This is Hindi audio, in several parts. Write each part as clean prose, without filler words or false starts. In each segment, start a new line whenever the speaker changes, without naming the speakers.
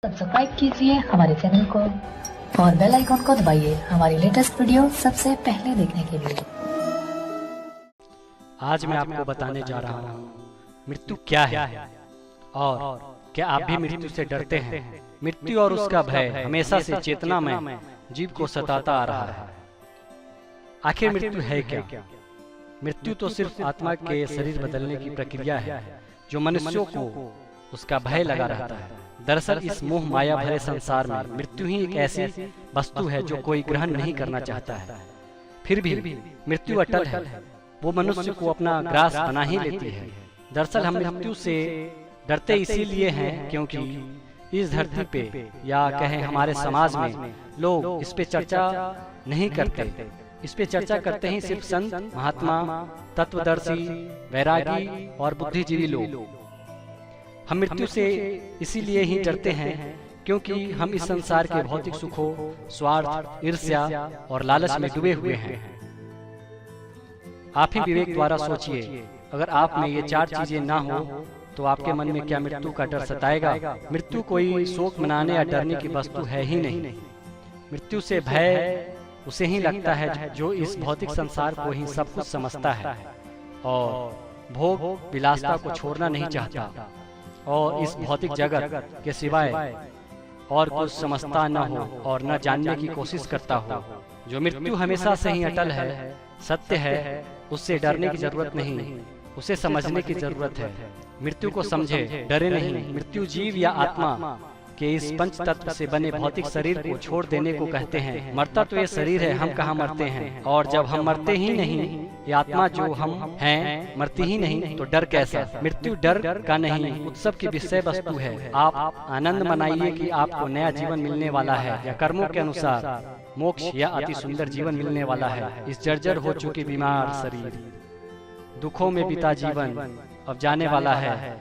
सब्सक्राइब कीजिए हमारे चैनल को और बेल आइकॉन को दबाइए हमारी लेटेस्ट वीडियो सबसे पहले देखने के लिए।
आज मैं आपको बताने जा रहा हूँ मृत्यु क्या है और क्या आप भी मृत्यु से डरते हैं। मृत्यु और उसका भय हमेशा से चेतना में जीव को सताता आ रहा है। आखिर मृत्यु है क्या? मृत्यु तो सिर्फ आत्मा के शरीर बदलने की प्रक्रिया है जो मनुष्यों को उसका भय लगा रहता है। दरअसल इस मोह माया भरे संसार में मृत्यु ही एक ऐसी वस्तु है जो कोई ग्रहण नहीं करना चाहता है। फिर भी मृत्यु अटल है, वो मनुष्य को अपना ग्रास बना ही लेती है। दरअसल हम मृत्यु से डरते इसीलिए हैं क्योंकि इस धरती पे या कहें हमारे समाज में लोग इस पे चर्चा नहीं करते। इस पे चर्चा करते हैं सिर्फ संत, महात्मा, तत्वदर्शी, वैरागी और बुद्धिजीवी लोग। हम मृत्यु से इसीलिए ही डरते हैं क्योंकि हम इस संसार के भौतिक सुखों, स्वार्थ, ईर्ष्या और लालच में डूबे हुए हैं। आप ही विवेक द्वारा सोचिए, अगर आप में ये चार चीजें ना हो तो आपके मन में क्या मृत्यु का डर सताएगा? मृत्यु कोई शोक मनाने या डरने की वस्तु है ही नहीं। मृत्यु से भय उसे ही लगता है जो इस भौतिक संसार को ही सब कुछ समझता है और भोग विलासता को छोड़ना नहीं चाहता और इस भौतिक जगत के सिवाय और कुछ समझता न हो और न जानने की कोशिश करता हो। जो मृत्यु हमेशा से ही अटल है, सत्य है, उससे डरने की जरूरत नहीं, उसे समझने की जरूरत है। मृत्यु को समझे, डरे नहीं। मृत्यु जीव या आत्मा के इस पंच तत्व से बने भौतिक शरीर को छोड़ देने को कहते हैं। मरता तो ये शरीर है, हम कहाँ मरते हैं? और जब हम मरते ही नहीं, ये आत्मा जो हम हैं मरती ही नहीं, तो डर कैसा? मृत्यु डर का नहीं, उत्सव की विषय वस्तु है। आप आनंद मनाइए कि आपको नया जीवन मिलने वाला है या कर्मों के अनुसार मोक्ष या अति सुंदर जीवन मिलने वाला है। इस जर्जर हो चुके बीमार शरीर, दुखों में बीता जीवन अब जाने वाला है,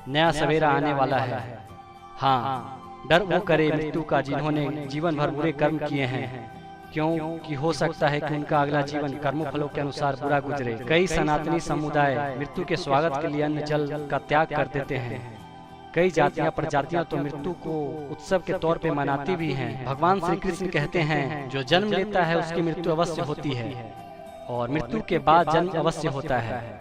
नया सवेरा आने वाला है। हाँ, डर वो करे मृत्यु का जिन्होंने जीवन भर बुरे कर्म किए हैं, क्योंकि हो सकता है कि उनका अगला जीवन कर्मों फलों के अनुसार बुरा गुजरे। कई सनातनी समुदाय मृत्यु के स्वागत के लिए अन्न जल का त्याग कर देते हैं। कई जातियां प्रजातियां तो मृत्यु को उत्सव के तौर पे मनाती भी हैं। भगवान श्री कृष्ण कहते हैं जो जन्म लेता है उसकी मृत्यु अवश्य होती है और मृत्यु के बाद जन्म अवश्य होता है,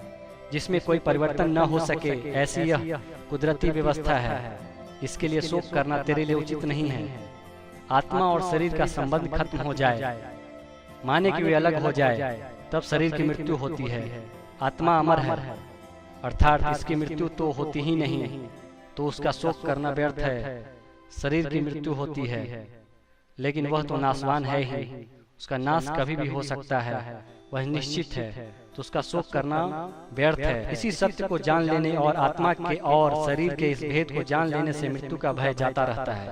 जिसमें कोई परिवर्तन न हो सके, ऐसी यह कुदरती व्यवस्था है। इसके लिए शोक करना तेरे लिए उचित नहीं है। आत्मा और शरीर का संबंध खत्म हो जाए, माने कि वे अलग हो जाए, तब शरीर की मृत्यु होती है। आत्मा अमर है, अर्थात इसकी मृत्यु तो होती ही नहीं, तो उसका शोक करना व्यर्थ है। शरीर की मृत्यु होती है लेकिन वह तो नाशवान है ही, उसका नाश कभी भी हो सकता है, वह निश्चित है, तो उसका शोक करना व्यर्थ है। इसी सत्य को जान लेने और आत्मा के और शरीर के इस भेद को जान लेने से मृत्यु का भय जाता रहता है।